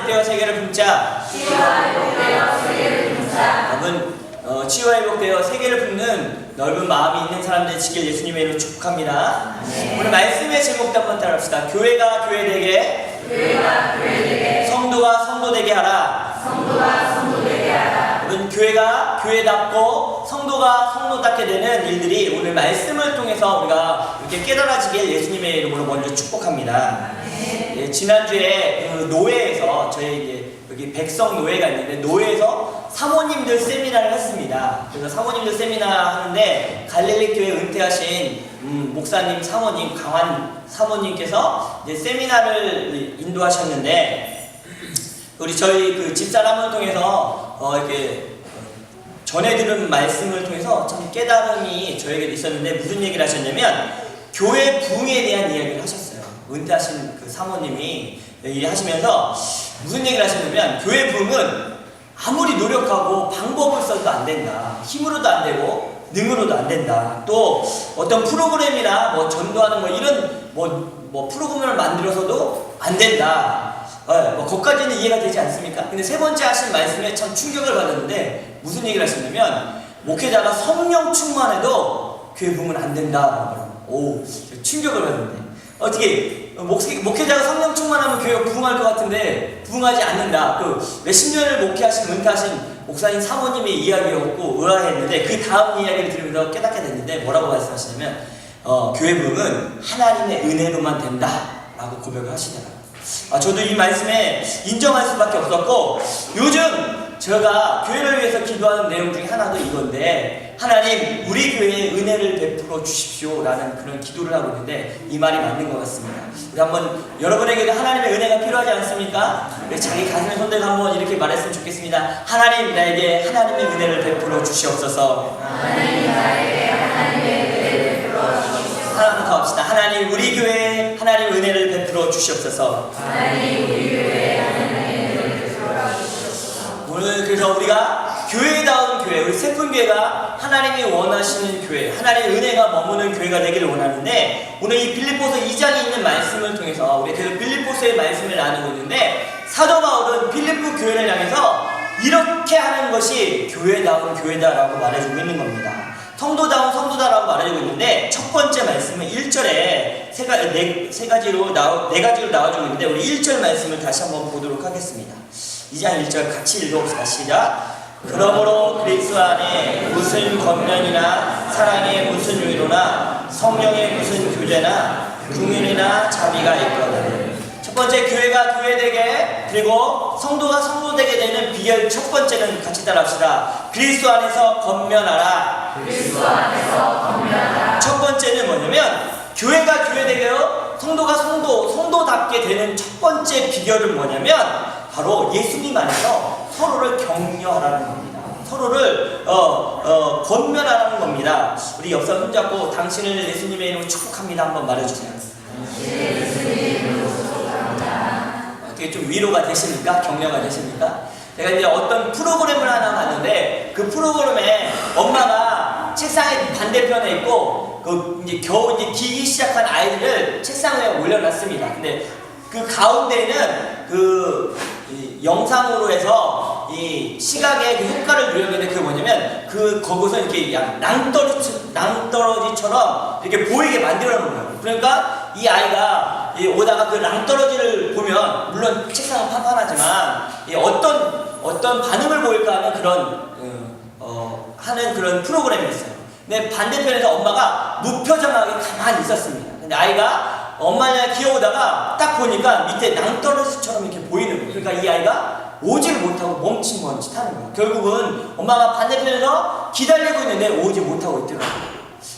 회복되어 세계를 품자. 여러분, 치유와 회복되어 세계를 품는 넓은 마음이 있는 사람들이 지킬 예수님의 이름으로 축복합니다. 오늘 말씀의 제목도 한번 따라합시다. 교회가 교회되게, 성도가 성도되게 하라. 여러분, 교회가 교회답고 성도가 성도답게 되는 일들이 오늘 말씀을 통해서 우리가 이렇게 깨달아지길 예수님의 이름으로 먼저 축복합니다. 예, 지난주에 그 노회에서 저희 이제 여기 백성 노회가 있는데 노회에서 사모님들 세미나를 했습니다. 그래서 사모님들 세미나 하는데 갈릴리 교회 은퇴하신 목사님 사모님 강환 사모님께서 이제 세미나를 인도하셨는데 우리 저희 그 집사람을 통해서 이렇게 전해 들은 말씀을 통해서 참 깨달음이 저에게 있었는데 무슨 얘기를 하셨냐면 교회 부흥에 대한 이야기를 하셨어요. 은퇴하신 그 사모님이 얘기하시면서 무슨 얘기를 하셨냐면 교회 부흥은 아무리 노력하고 방법을 써도 안 된다. 힘으로도 안 되고 능으로도 안 된다. 또 어떤 프로그램이나 뭐 전도하는 뭐 이런 뭐 프로그램을 만들어서도 안 된다. 뭐 거기까지는 이해가 되지 않습니까? 근데 세 번째 하신 말씀에 참 충격을 받았는데 무슨 얘기를 하셨냐면 목회자가 성령 충만해도 교회 부흥은 안 된다. 오, 충격을 받았는데 어떻게 목회자가 성령 충만하면 교회가 부흥할 것 같은데 부흥하지 않는다. 그 몇십 년을 목회하신 은퇴하신 목사님 사모님의 이야기였고 의아했는데 그 다음 이야기를 들으면서 깨닫게 됐는데 뭐라고 말씀하시냐면 교회 부흥은 하나님의 은혜로만 된다라고 고백을 하시더라고요. 저도 이 말씀에 인정할 수밖에 없었고 요즘 제가 교회를 위해서 기도하는 내용 중에 하나도 이건데 하나님 우리 교회에 은혜를 베풀어 주십시오 라는 그런 기도를 하고 있는데 이 말이 맞는 것 같습니다. 우리 한번 여러분에게도 하나님의 은혜가 필요하지 않습니까? 자기 가슴에 손대서 한번 이렇게 말했으면 좋겠습니다. 하나님 나에게 하나님의 은혜를 베풀어 주시옵소서. 하나님 나에게 하나님의 은혜를 베풀어 주시옵소서. 하나 더 합시다. 하나님 우리 교회에 하나님 은혜를 베풀어 주시옵소서. 하나님 우리 교회에 하나님의 은혜를 베풀어 주시옵소서. 오늘 그래서 우리가 교회다운 교회, 우리 세품교회가 하나님이 원하시는 교회, 하나님의 은혜가 머무는 교회가 되기를 원하는데 오늘 이 빌립보서 2장에 있는 말씀을 통해서 우리 계속 빌립보서의 말씀을 나누고 있는데 사도 바울은 빌립보 교회를 향해서 이렇게 하는 것이 교회다운 교회다라고 말해주고 있는 겁니다. 성도다운 성도다라고 말해주고 있는데 첫 번째 말씀은 1절에 네 가지로 나와주고 있는데 우리 1절 말씀을 다시 한번 보도록 하겠습니다. 2장 1절 같이 읽어봅시다. 시작. 그러므로 그리스도 안에 무슨 권면이나 사랑의 무슨 위로나 성령의 무슨 교제나 긍휼이나 자비가 있거든. 첫 번째 교회가 교회되게 그리고 성도가 성도되게 되는 비결 첫 번째는 같이 따라합시다. 그리스도 안에서 권면하라. 그리스도 안에서 권면하라. 첫 번째는 뭐냐면 교회가 교회되게요 성도가 성도답게 되는 첫 번째 비결은 뭐냐면 바로 예수님 안에서 서로를 격려하라는 겁니다. 서로를 권면하라는 겁니다. 우리 옆사 손잡고 당신을 예수님의 이름으로 축복합니다. 한번 말해주세요. 당신을 예수님의 이름으로 축복합니다. 어떻게 좀 위로가 되십니까? 격려가 되십니까? 제가 이제 어떤 프로그램을 하나 봤는데 그 프로그램에 엄마가 책상의 반대편에 있고 이제 겨우 이제 기기 시작한 아이들을 책상 위에 올려놨습니다. 근데 그 가운데는 이 영상으로 해서 이 시각의 그 효과를 누렸는데 그게 뭐냐면 거기서 이렇게 낭떠러지처럼 이렇게 보이게 만들어 놓은 거예요. 그러니까 이 아이가 오다가 그 낭떠러지를 보면 물론 책상은 판판하지만 어떤 반응을 보일까 하는 하는 그런 프로그램이었어요. 근데 반대편에서 엄마가 무표정하게 가만히 있었습니다. 근데 아이가 엄마가 기어오다가 딱 보니까 밑에 낭떠러지처럼 이렇게 보이는 거예요. 그러니까 이 아이가 오지를 못하고 멈칫멈칫하는 거예요. 결국은 엄마가 반대편에서 기다리고 있는데 오지 못하고 있더라고요.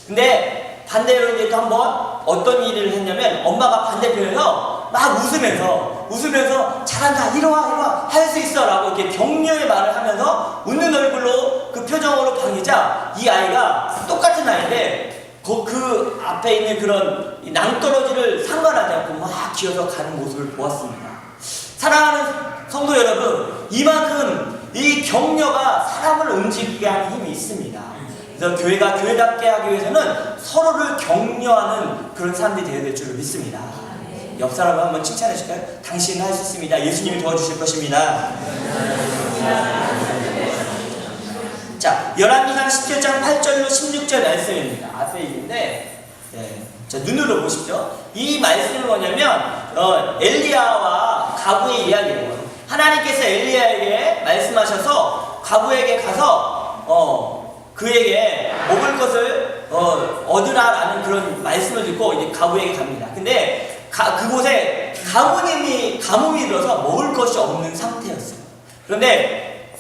근데 반대로 이제 또 한번 어떤 일을 했냐면 엄마가 반대편에서 막 웃으면서 잘한다 이리와 할 수 있어 라고 이렇게 격려의 말을 하면서 웃는 얼굴로 그 표정으로 반기자 이 아이가 똑같은 아이인데 그 앞에 있는 그런 낭떠러지를 상관하지 않고 막 기어서 가는 모습을 보았습니다. 사랑하는 성도 여러분, 이만큼 이 격려가 사람을 움직이게 하는 힘이 있습니다. 그래서 교회가 교회답게 하기 위해서는 서로를 격려하는 그런 사람들이 되어야 될 줄 믿습니다. 옆 사람을 한번 칭찬해 줄까요? 당신은 할 수 있습니다. 예수님이 도와주실 것입니다. 자, 열왕기상 17장 8절로 16절 말씀입니다. 앞에 있는데, 자, 눈으로 보십시오. 이 말씀은 뭐냐면, 엘리야와 가부의 이야기예요. 하나님께서 엘리야에게 말씀하셔서 가부에게 가서, 그에게 먹을 것을 얻으라라는 그런 말씀을 듣고 이제 가부에게 갑니다. 근데 그곳에 가뭄이 들어서 먹을 것이 없는 상태였어요. 그런데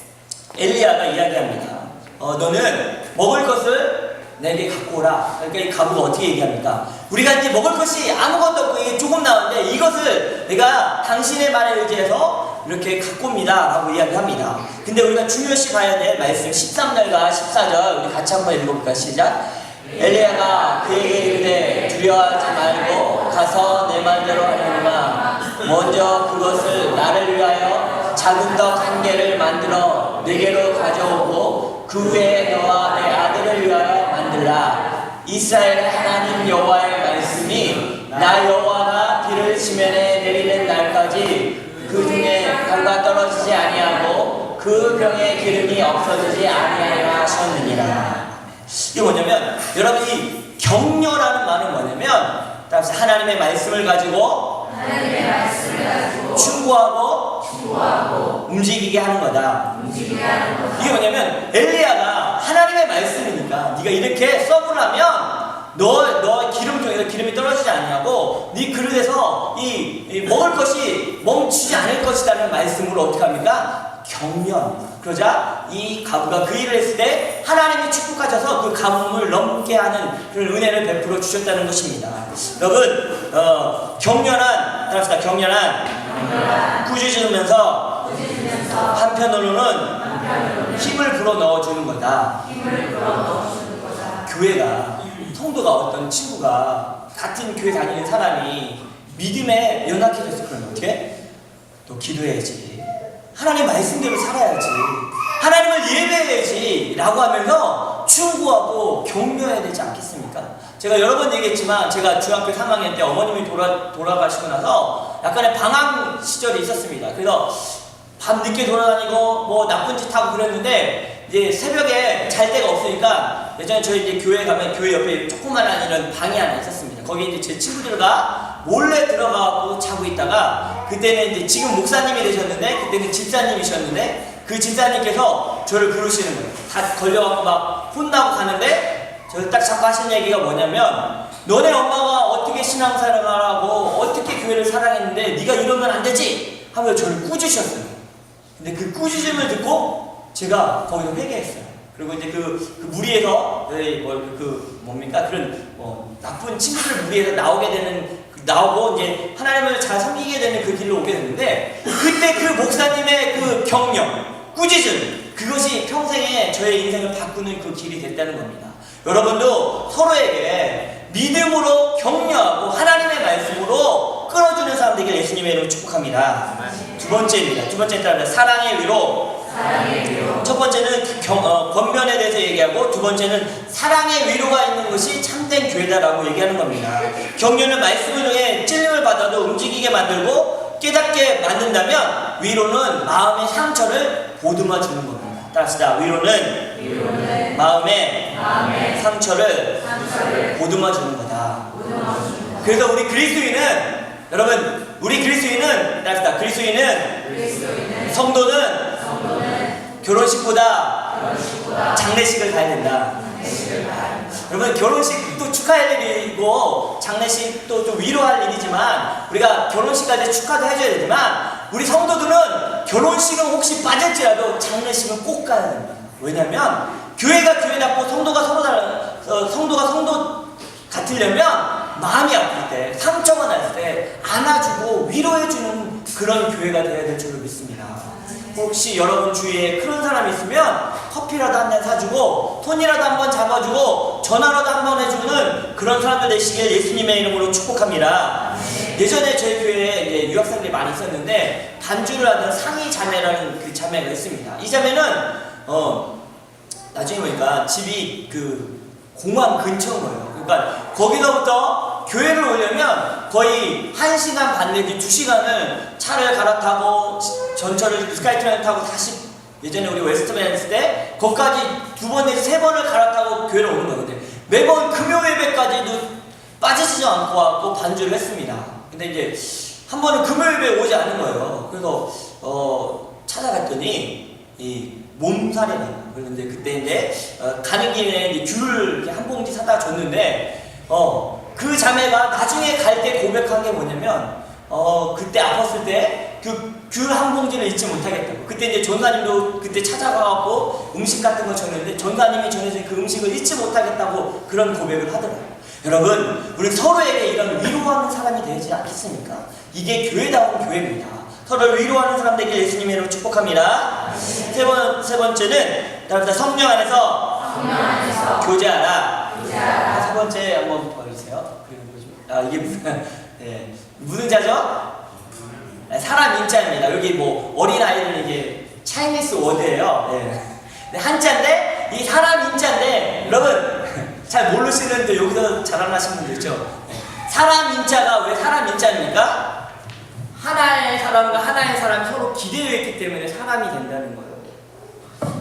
엘리야가 이야기합니다. 너는 먹을 것을 내게 갖고 오라. 그러니까 이 가부가 어떻게 얘기합니까? 우리가 이제 먹을 것이 아무것도 없고 이게 조금 나오는데 이것을 내가 당신의 말에 의지해서 이렇게 갖고 옵니다 라고 이야기합니다. 근데 우리가 중요시 봐야 될 말씀 13절과 14절 우리 같이 한번 읽어볼까요? 시작. 엘리야가 그에게 이르되 두려워하지 말고 가서 내 말대로 하려니와 먼저 그것을 나를 위하여 작은 덕 한 개를 만들어 내게로 가져오고 그 후에 너와 내 아들을 위하여 만들라. 이스라엘 하나님 여호와의 말씀이 나 여호와가 비를 지면에 내리는 날까지 그 중에 별과 떨어지지 아니하고 그 병에 기름이 없어지지 아니하여 하셨느니라. 이게 뭐냐면 여러분 이 격려라는 말은 뭐냐면 하나님의 말씀을 가지고 충고하고 움직이게 하는 거다. 이게 뭐냐면 엘리야가 하나님의 말씀이니까 네가 이렇게 써보라면 너 기름 중에서 기름이 떨어지지 않냐고 네 그릇에서 이 먹을 것이 멈추지 않을 것이라는 말씀으로 어떻게 합니까? 격려합니다. 그러자 이 가부가 그 일을 했을 때 하나님이 축복하셔서 그 가뭄을 넘게 하는 그런 은혜를 베풀어 주셨다는 것입니다. 여러분 격려란 꾸짖으면서 한편으로는 힘을 불어 넣어주는 거다. 교회가 성도가 어떤 친구가 같은 교회 다니는 사람이 믿음에 연약해졌어. 그러면 어떻게? 너 기도해야지. 하나님 말씀대로 살아야지. 하나님을 예배해야지 라고 하면서 충고하고 격려해야 되지 않겠습니까? 제가 여러 번 얘기했지만 제가 중학교 3학년 때 어머님이 돌아가시고 나서 약간의 방황 시절이 있었습니다. 그래서 밤 늦게 돌아다니고 뭐 나쁜 짓 하고 그랬는데 이제 새벽에 잘 데가 없으니까 예전에 저희 이제 교회 가면 교회 옆에 조그만한 이런 방이 하나 있었습니다. 거기에 이제 제 친구들과 몰래 들어가고 자고 있다가 그때는 이제 지금 목사님이 되셨는데 그때는 집사님이셨는데 그 집사님께서 저를 부르시는 거예요. 다 걸려갖고 막 혼나고 가는데 저를 딱 자꾸 하시는 얘기가 뭐냐면 너네 엄마가 어떻게 신앙생활을 하고 어떻게 교회를 사랑했는데 네가 이러면 안 되지 하면서 저를 꾸짖으셨어요. 근데 그 꾸짖음을 듣고 제가 거기서 회개했어요. 그리고 이제 그 무리에서 뭡니까 그런 나쁜 친구들 무리에서 나오고 이제 하나님을 잘 섬기게 되는 그 길로 오게 됐는데 그때 그 목사님의 그 격려, 꾸짖음 그것이 평생에 저의 인생을 바꾸는 그 길이 됐다는 겁니다. 여러분도 서로에게 믿음으로 격려하고 하나님의 말씀으로 끌어주는 사람 되길 예수님의 이름으로 축복합니다. 두 번째입니다. 두 번째 따라 사랑의 위로. 첫 번째는 권면에 대해서 얘기하고 두 번째는 사랑의 위로가 있는 것이 참된 교회다라고 얘기하는 겁니다. 격려는 말씀을 통해 찔림을 받아도 움직이게 만들고 깨닫게 만든다면 위로는 마음의 상처를 보듬어 주는 겁니다. 따라합시다. 위로는 마음의 상처를 보듬어 주는 거다. 그래서 우리 그리스도인은 여러분 우리 그리스도인은 따라합시다. 그리스도인은 성도는 결혼식보다 장례식을 가야 된다. 여러분 결혼식도 축하할 일이고 장례식도 좀 위로할 일이지만 우리가 결혼식 갈 때 축하도 해줘야 되지만 우리 성도들은 결혼식은 혹시 빠질지라도 장례식은 꼭 가야 됩니다. 왜냐면 교회가 교회답고 성도가 성도 같으려면 마음이 아플 때 상처가 날 때 안아주고 위로해주는 그런 교회가 되어야 될 줄로 믿습니다. 혹시 여러분 주위에 그런 사람이 있으면 커피라도 한 잔 사주고 손이라도 한번 잡아주고 전화라도 한번 해주는 그런 사람들 되시길 예수님의 이름으로 축복합니다. 예전에 저희 교회에 이제 유학생들이 많이 있었는데 반주를 하던 상희 자매라는 그 자매가 있습니다. 이 자매는 나중에 보니까 집이 그 공항 근처인 거예요. 그러니까 거기서부터 교회를 오려면 거의 1시간 반 내지 2시간을 차를 갈아타고 전철을 스카이트레인 타고 다시 예전에 우리 웨스트맨 했을 때 거기까지 2번 내지 3번을 갈아타고 교회를 오는 거거든요. 매번 금요 예배까지도 빠지지 않고 왔고 반주를 했습니다. 근데 이제 한 번은 금요 예배에 오지 않은 거예요. 그래서 찾아갔더니 이 몸살이 나요. 그런데 그때 이제 가는 길에 이제 귤을 이렇게 한 봉지 사다 줬는데 그 자매가 나중에 갈 때 고백한 게 뭐냐면 그때 아팠을 때 그 귤 한 봉지를 잊지 못하겠다고. 그때 이제 전사님도 그때 찾아가갖고 음식 같은 거 줬는데 전사님이 전해준 그 음식을 잊지 못하겠다고 그런 고백을 하더라고요. 여러분, 우리 서로에게 이런 위로하는 사람이 되지 않겠습니까? 이게 교회다운 교회입니다. 서로를 위로하는 사람 되길 예수님의 이름으로 축복합니다. 세 번째는 성령 안에서 교제하라. 세 번째 한번 보여주세요. 이게 무슨 자죠? 사람 인자입니다. 여기 뭐 어린아이들 이게 차이니스 워드예요. 네. 한자인데 이 사람 인자인데 여러분 잘 모르시는데 여기서 자랑하시는 분들 있죠. 사람 인자가 왜 사람 인자입니까? 하나의 사람과 하나의 사람이 서로 기대어 있기 때문에 사람이 된다는 거예요.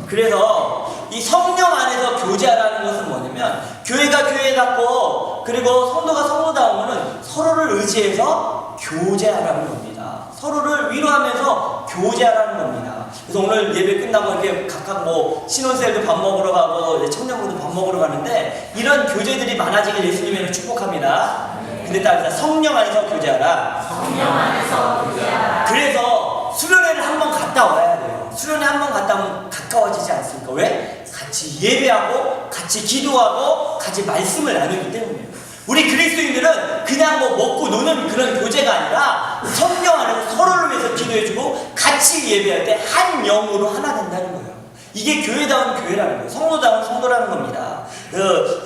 그래서 이 성령 안에서 교제하라는 것은 뭐냐면 교회가 교회답고 그리고 성도가 성도다운 것은 서로를 의지해서 교제하라는 겁니다. 서로를 위로하면서 교제하라는 겁니다. 그래서 오늘 예배 끝나고 이렇게 각각 뭐 신혼생도 밥 먹으러 가고 청년부도 밥 먹으러 가는데 이런 교제들이 많아지길 예수님을 축복합니다. 근데 따라서 성령 안에서 교제하라. 성령 안에서 교제하라. 그래서 수련회를 한번 갔다 와야 돼요. 수련회 한번 갔다 오면 가까워지지 않습니까? 왜? 같이 예배하고 같이 기도하고 같이 말씀을 나누기 때문이에요. 우리 그리스도인들은 그냥 뭐 먹고 노는 그런 교제가 아니라 성령 안에서 서로를 위해서 기도해주고 같이 예배할 때 한 영으로 하나 된다는 거예요. 이게 교회다운 교회라는 거예요. 성도다운 성도라는 겁니다.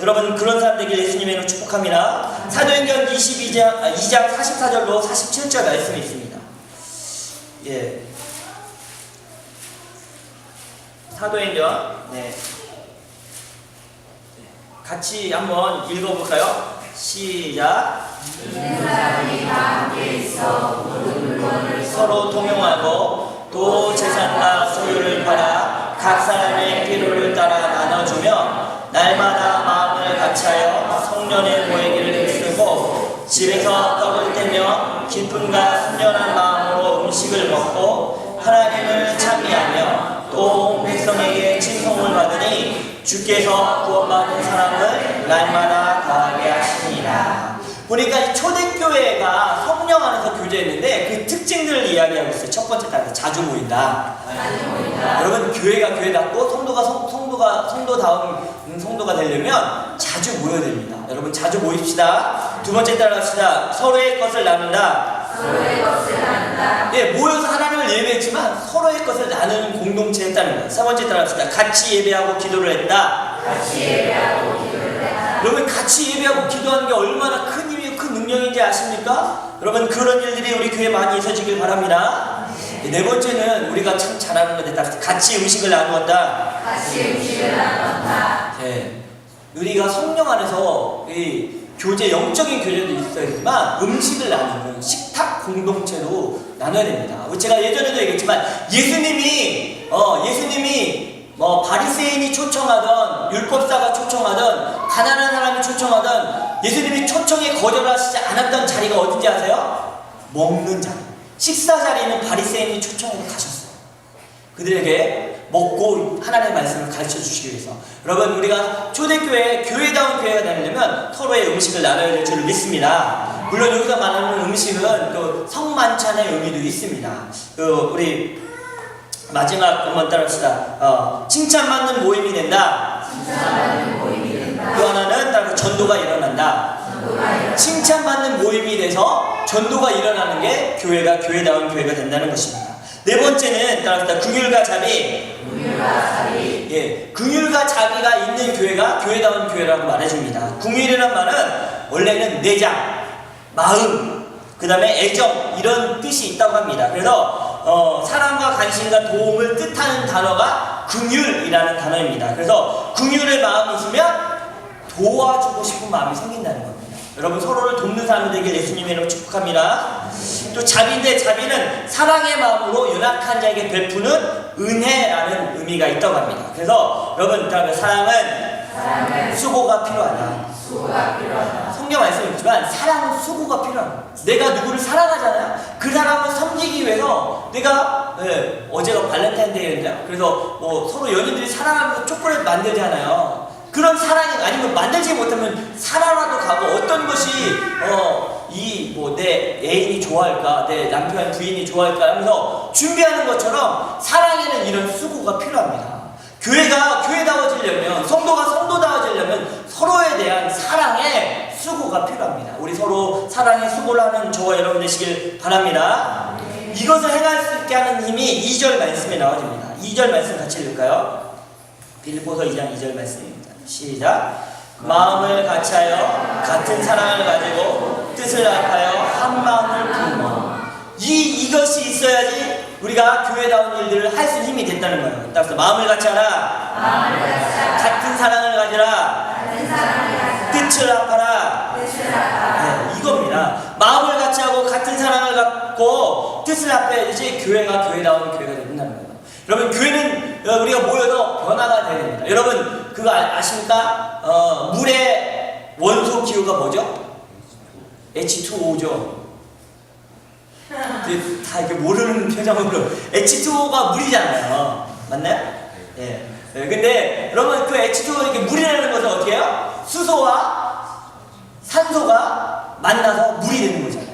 여러분 그런 사람 되길 예수님의 이름으로 축복합니다. 사도행전 2장 44절로 47절 말씀이 있습니다. 예. 사도행전 같이 한번 읽어볼까요? 시작. 있는 사람이 다 함께 있어 모든 물건을 서로 동용하고 또 재산과 소유를 팔아 각 사람의 필요를 따라 나눠주며 날마다 마음을 같이하여 성령의 모이기를 힘쓰고 집에서 떡을 떼며 기쁨과 순전한 마음으로 음식을 먹고 하나님을 찬미하며 또 백성에게 칭송을 받으니 주께서 구원받은 사람을 날마다 더하게 하시니라. 보니까 초대교회가 성령 안에서 교제했는데 그 특징들을 이야기하고 있어요. 첫 번째 따라서 자주 모인다. 여러분 교회가 교회답고 성도다운 성도가 되려면 자주 모여야 됩니다. 여러분 자주 모입시다. 두 번째 따라갑시다. 서로의 것을 나눈다. 예, 모여서 하나님을 예배했지만 서로의 것을 나누는 공동체였다는 거예요. 세 번째 따라갑시다. 같이 예배하고 기도를 했다. 여러분 같이 예배하고 기도하는 게 얼마나 큰 힘이고 큰 능력인지 아십니까? 여러분 그런 일들이 우리 교회에 많이 있어지길 바랍니다. 네 번째는 우리가 참 잘하는 건데 같이 음식을 나누었다. 네, 우리가 성령 안에서 이 교제, 영적인 교제도 있어야지만 음식을 나누는 식탁 공동체로 나눠야 됩니다. 제가 예전에도 얘기했지만 예수님이 바리새인이 초청하던 율법사가 초청하던 가난한 사람이 초청하던 예수님이 초청에 거절하시지 않았던 자리가 어딘지 아세요? 먹는 자리. 식사 자리는 바리새인이 초청해서 가셨어요. 그들에게 먹고 하나님의 말씀을 가르쳐 주시기 위해서. 여러분 우리가 초대교회 교회다운 교회가 되려면 서로의 음식을 나눠야 될 줄 믿습니다. 물론 여기서 말하는 음식은 또 성만찬의 의미도 있습니다. 우리 마지막 한번 따라합시다. 칭찬받는 모임이 된다. 또 하나는 따로 전도가 일어난다. 칭찬받는 모임이 돼서 전도가 일어나는 게 교회가 교회다운 교회가 된다는 것입니다. 네 번째는 따라합시다. 긍휼과 자비. 예, 긍휼과 자비가 있는 교회가 교회다운 교회라고 말해줍니다. 긍휼이라는 말은 원래는 내장, 마음, 그 다음에 애정 이런 뜻이 있다고 합니다. 그래서 사랑과 관심과 도움을 뜻하는 단어가 긍휼이라는 단어입니다. 그래서 긍휼의 마음이 있으면 도와주고 싶은 마음이 생긴다는 겁니다. 여러분 서로를 돕는 사람이 되길 예수님의 이름으로 축복합니다. 또 자비인데 자비는 사랑의 마음으로 연약한 자에게 베푸는 은혜라는 의미가 있다고 합니다. 그래서 여러분 사랑은 수고가 필요하다. 성경 말씀이 있지만 사랑은 수고가 필요합니다. 내가 누구를 사랑하잖아요. 그 사람을 섬기기 위해서 내가 어제가 발렌타인데이였나요? 그래서 뭐 서로 연인들이 사랑하면서 초콜릿 만들잖아요. 그런 사랑이 아니면 만들지 못하면 사랑하러 가고 어떤 것이 내 애인이 좋아할까, 내 남편 부인이 좋아할까 하면서 준비하는 것처럼 사랑에는 이런 수고가 필요합니다. 교회가 교회다워지려면, 성도가 성도다워지려면 서로에 대한 사랑의 수고가 필요합니다. 우리 서로 사랑의 수고를 하는 저와 여러분 되시길 바랍니다. 이것을 행할 수 있게 하는 힘이 2절 말씀에 나와집니다. 2절 말씀 같이 읽을까요? 빌립보서 2장 2절 말씀입니다. 시작. 마음을 같이하여 같은 사랑을 가지고 뜻을 합하여 한 마음을 품어. 이것이 있어야지 우리가 교회다운 일들을 할 수 있는 힘이 된다는 거예요. 따라서 마음을 같이하라. 같은 사랑을 가지라. 뜻을 합하라. 네, 이겁니다. 마음을 같이하고 같은 사랑을 갖고 뜻을 합해야지 교회가 교회다운 교회가 된다는 거예요. 여러분 교회는 우리가 모여서 변화가 되야 됩니다. 여러분 그거 아십니까? 물의 원소 기호가 뭐죠? H2O죠. 다 이렇게 모르는 표정으로 H2O가 물이잖아요. 맞나요? 예. 근데 여러분 그 H2O 이렇게 물이라는 것은 어떻게 해요? 수소와 산소가 만나서 물이 되는 거잖아요.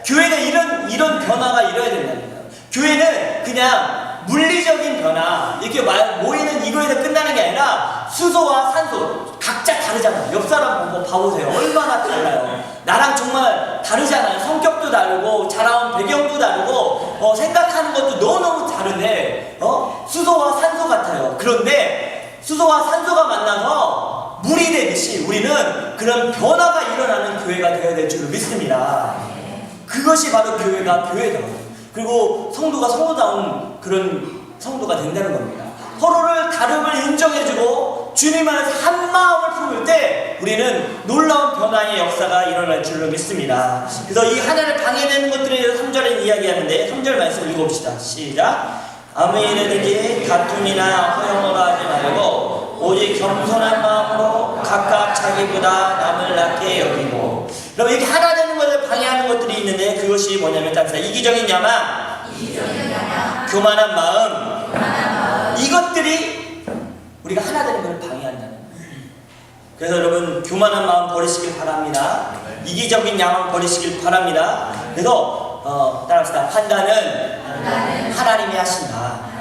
교회는 이런 변화가 일어야 된다는 거예요. 교회는 그냥 물리적인 변화, 이렇게 모이는 이거에서 끝나는 게 아니라 수소와 산소 각자 다르잖아요. 옆 사람 보고 봐보세요. 얼마나 달라요. 나랑 정말 다르잖아요. 성격도 다르고 자라온 배경도 다르고 생각하는 것도 너무너무 다른데 수소와 산소 같아요. 그런데 수소와 산소가 만나서 물이 되듯이 우리는 그런 변화가 일어나는 교회가 되어야 될 줄 믿습니다. 그것이 바로 교회가 교회다. 그리고 성도가 성도다운 그런 성도가 된다는 겁니다. 서로를 다름을 인정해주고 주님 안에서 한 마음을 품을 때 우리는 놀라운 변화의 역사가 일어날 줄로 믿습니다. 그래서 이 하나를 방해되는 것들에 대해서 3절에 이야기하는데 3절 말씀 읽어봅시다. 시작. 아무 일에든지 다툼이나 허영을 하지 말고 오직 겸손한 마음으로 각각 자기보다 남을 낮게 여기고. 그럼 이렇게 하나 되는 것을 방해하는 것들이 있는데 그것이 뭐냐면 답니다. 이기적인 야망, 교만한 마음, 이것들이 우리가 하나 되는 것을 방해한다는 거예요. 그래서 여러분 교만한 마음 버리시길 바랍니다. 이기적인 야망 버리시길 바랍니다. 그래서 따라합시다. 판단은 하나님이 하신다.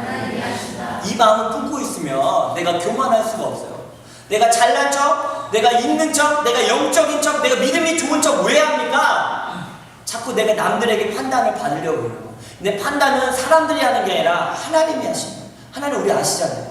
이 마음을 품고 있으면 내가 교만할 수가 없어요. 내가 잘난 척, 내가 있는 척, 내가 영적인 척, 내가 믿음이 좋은 척 왜 합니까? 자꾸 내가 남들에게 판단을 받으려고 해요. 근데 판단은 사람들이 하는 게 아니라 하나님이 하십니다. 하나님 우리 아시잖아요.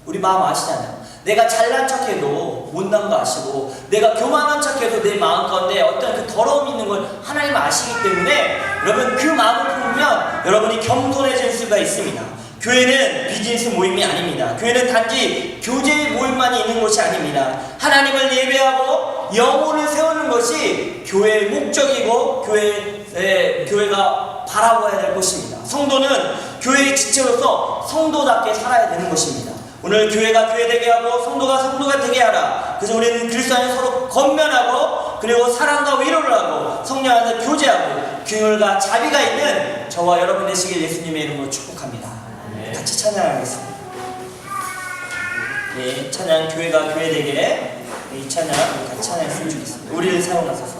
우리 마음 아시잖아요. 내가 잘난 척해도 못난 거 아시고 내가 교만한 척해도 내 마음 가운데 어떤 그 더러움이 있는 걸 하나님 아시기 때문에 여러분 그 마음을 품으면 여러분이 겸손해질 수가 있습니다. 교회는 비즈니스 모임이 아닙니다. 교회는 단지 교제의 모임만이 있는 곳이 아닙니다. 하나님을 예배하고 영혼을 세우는 것이 교회의 목적이고 교회가 바라봐야 될 것입니다. 성도는 교회의 지체로서 성도답게 살아야 되는 것입니다. 오늘 교회가 교회되게 하고 성도가 성도가 되게 하라. 그래서 우리는 그리스도 안에 서로 건면하고 그리고 사랑과 위로를 하고 성령 안에서 교제하고 균열과 자비가 있는 저와 여러분 되시길 예수님의 이름으로 축복합니다. 같이 찬양하겠습니다. 네, 찬양 교회가 교회되게 이 찬양 같이 찬양했으면 좋겠습니다. 우리를 사용하셔서